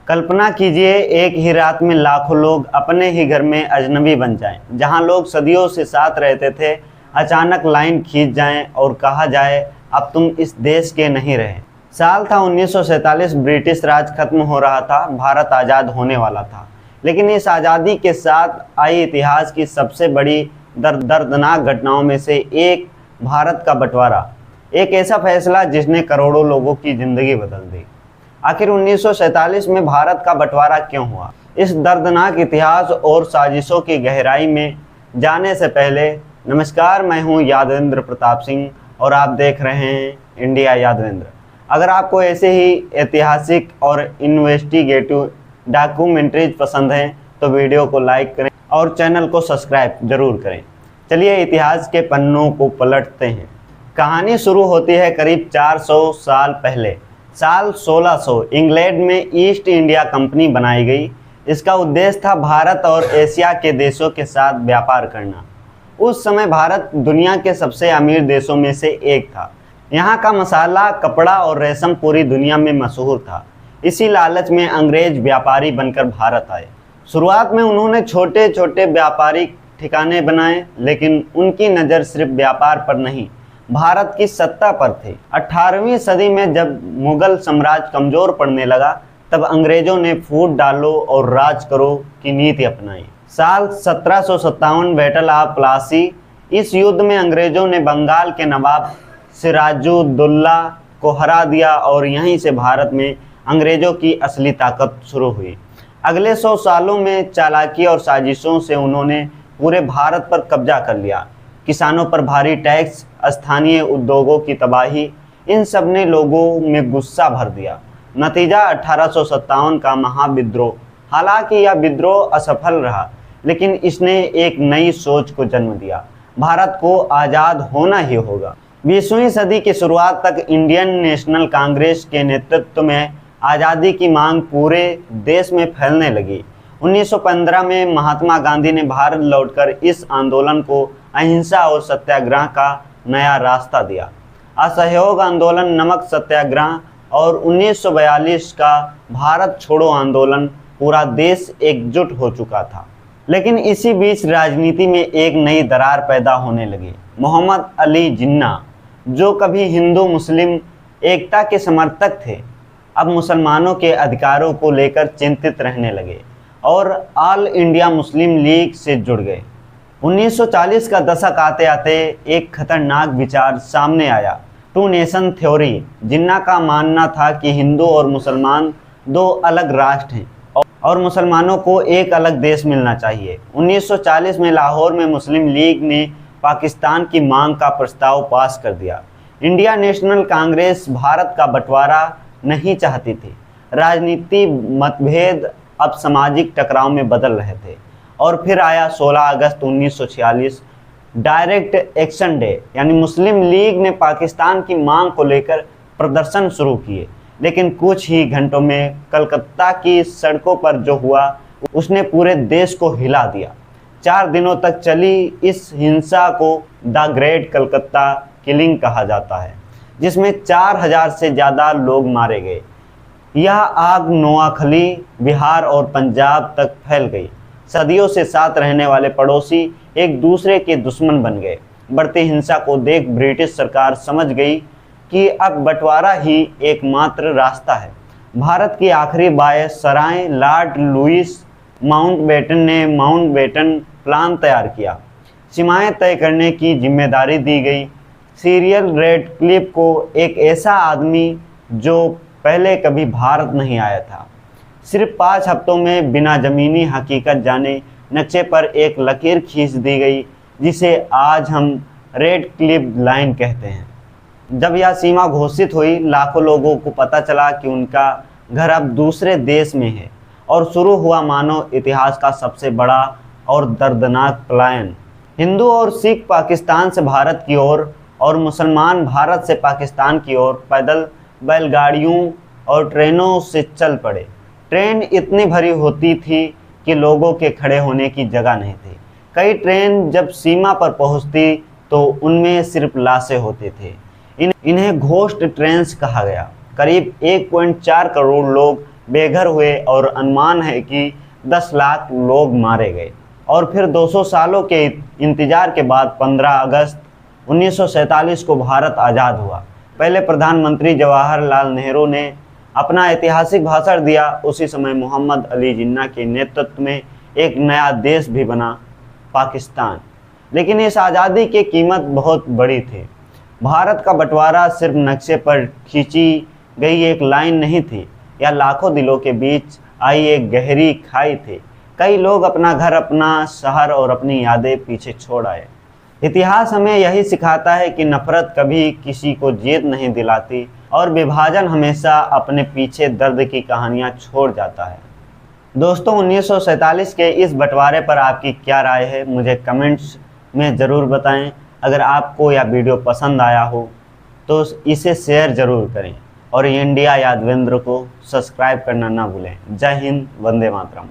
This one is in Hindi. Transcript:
कल्पना कीजिए एक ही रात में लाखों लोग अपने ही घर में अजनबी बन जाएं। जहां लोग सदियों से साथ रहते थे, अचानक लाइन खींच जाएं और कहा जाए अब तुम इस देश के नहीं रहे। साल था 1947। ब्रिटिश राज खत्म हो रहा था, भारत आज़ाद होने वाला था। लेकिन इस आज़ादी के साथ आई इतिहास की सबसे बड़ी दर्दनाक घटनाओं में से एक भारत का बंटवारा। एक ऐसा फैसला जिसने करोड़ों लोगों की ज़िंदगी बदल दी। आखिर 1947 में भारत का बंटवारा क्यों हुआ? इस दर्दनाक इतिहास और साजिशों की गहराई में जाने से पहले नमस्कार, मैं हूं यादवेंद्र प्रताप सिंह और आप देख रहे हैं इंडिया यादवेंद्र। अगर आपको ऐसे ही ऐतिहासिक और इन्वेस्टिगेटिव डॉक्यूमेंट्रीज पसंद हैं तो वीडियो को लाइक करें और चैनल को सब्सक्राइब जरूर करें। चलिए इतिहास के पन्नों को पलटते हैं। कहानी शुरू होती है करीब 400 साल पहले। साल 1600 इंग्लैंड में ईस्ट इंडिया कंपनी बनाई गई। इसका उद्देश्य था भारत और एशिया के देशों के साथ व्यापार करना। उस समय भारत दुनिया के सबसे अमीर देशों में से एक था। यहाँ का मसाला, कपड़ा और रेशम पूरी दुनिया में मशहूर था। इसी लालच में अंग्रेज व्यापारी बनकर भारत आए। शुरुआत में उन्होंने छोटे छोटे व्यापारिक ठिकाने बनाए, लेकिन उनकी नज़र सिर्फ व्यापार पर नहीं, भारत की सत्ता पर थी। 18वीं सदी में जब मुगल साम्राज्य कमजोर पड़ने लगा, तब अंग्रेजों ने फूट डालो और राज करो की नीति अपनाई। साल 1757 बैटल ऑफ प्लासी। इस युद्ध में अंग्रेजों ने बंगाल के नवाब सिराजुद्दौला को हरा दिया और यहीं से भारत में अंग्रेजों की असली ताकत शुरू हुई। अगले 100 सालों में चालाकी और साजिशों से उन्होंने पूरे भारत पर कब्जा कर लिया। किसानों पर भारी टैक्स, स्थानीय उद्योगों की तबाही, इन सब ने लोगों में गुस्सा भर दिया। नतीजा 1857 का महाविद्रोह। हालांकि यह विद्रोह असफल रहा, लेकिन इसने एक नई सोच को जन्म दिया। भारत को आज़ाद होना ही होगा। 20वीं सदी की शुरुआत तक इंडियन नेशनल कांग्रेस के नेतृत्व में आज़ादी की मांग पूरे देश में फैलने लगी। 1915 में महात्मा गांधी ने भारत लौटकर इस आंदोलन को अहिंसा और सत्याग्रह का नया रास्ता दिया। असहयोग आंदोलन, नमक सत्याग्रह और 1942 का भारत छोड़ो आंदोलन, पूरा देश एकजुट हो चुका था। लेकिन इसी बीच राजनीति में एक नई दरार पैदा होने लगी। मोहम्मद अली जिन्ना, जो कभी हिंदू मुस्लिम एकता के समर्थक थे, अब मुसलमानों के अधिकारों को लेकर चिंतित रहने लगे और ऑल इंडिया मुस्लिम लीग से जुड़ गए। 1940 का दशक आते आते एक खतरनाक विचार सामने आया, टू नेशन थ्योरी। जिन्ना का मानना था कि हिंदू और मुसलमान दो अलग राष्ट्र हैं और मुसलमानों को एक अलग देश मिलना चाहिए। 1940 में लाहौर में मुस्लिम लीग ने पाकिस्तान की मांग का प्रस्ताव पास कर दिया। इंडिया नेशनल कांग्रेस भारत का बंटवारा नहीं चाहती थी। राजनीति मतभेद अब सामाजिक टकराव में बदल रहे थे। और फिर आया 16 अगस्त 1946, डायरेक्ट एक्शन डे, यानी मुस्लिम लीग ने पाकिस्तान की मांग को लेकर प्रदर्शन शुरू किए। लेकिन कुछ ही घंटों में कलकत्ता की सड़कों पर जो हुआ उसने पूरे देश को हिला दिया। 4 दिनों तक चली इस हिंसा को द ग्रेट कलकत्ता किलिंग कहा जाता है, जिसमें 4000 से ज़्यादा लोग मारे गए। यह आग नोआखली, बिहार और पंजाब तक फैल गई। सदियों से साथ रहने वाले पड़ोसी एक दूसरे के दुश्मन बन गए। बढ़ती हिंसा को देख ब्रिटिश सरकार समझ गई कि अब बंटवारा ही एकमात्र रास्ता है। भारत की आखिरी वायसराय लॉर्ड लुईस माउंटबेटन ने माउंटबेटन प्लान तैयार किया। सीमाएं तय करने की जिम्मेदारी दी गई सीरियल रेडक्लिफ को, एक ऐसा आदमी जो पहले कभी भारत नहीं आया था। सिर्फ 5 हफ्तों में बिना ज़मीनी हकीकत जाने नक्शे पर एक लकीर खींच दी गई, जिसे आज हम रेडक्लिफ लाइन कहते हैं। जब यह सीमा घोषित हुई, लाखों लोगों को पता चला कि उनका घर अब दूसरे देश में है और शुरू हुआ मानव इतिहास का सबसे बड़ा और दर्दनाक पलायन। हिंदू और सिख पाकिस्तान से भारत की ओर और मुसलमान भारत से पाकिस्तान की ओर पैदल, बैलगाड़ियों और ट्रेनों से चल पड़े। ट्रेन इतनी भरी होती थी कि लोगों के खड़े होने की जगह नहीं थी। कई ट्रेन जब सीमा पर पहुंचती तो उनमें सिर्फ लाशें होते थे। इन्हें घोस्ट ट्रेन्स कहा गया। करीब 1.4 करोड़ लोग बेघर हुए और अनुमान है कि 10 लाख लोग मारे गए। और फिर 200 सालों के इंतजार के बाद 15 अगस्त 1947 को भारत आज़ाद हुआ। पहले प्रधानमंत्री जवाहरलाल नेहरू ने अपना ऐतिहासिक भाषण दिया। उसी समय मोहम्मद अली जिन्ना के नेतृत्व में एक नया देश भी बना, पाकिस्तान। लेकिन इस आज़ादी की कीमत बहुत बड़ी थी। भारत का बंटवारा सिर्फ नक्शे पर खींची गई एक लाइन नहीं थी, यह लाखों दिलों के बीच आई एक गहरी खाई थी। कई लोग अपना घर, अपना शहर और अपनी यादें पीछे छोड़ आए। इतिहास हमें यही सिखाता है कि नफरत कभी किसी को जीत नहीं दिलाती और विभाजन हमेशा अपने पीछे दर्द की कहानियां छोड़ जाता है। दोस्तों, 1947 के इस बंटवारे पर आपकी क्या राय है, मुझे कमेंट्स में ज़रूर बताएं। अगर आपको यह वीडियो पसंद आया हो तो इसे शेयर ज़रूर करें और इंडिया यादवेंद्र को सब्सक्राइब करना ना भूलें। जय हिंद, वंदे मातरम।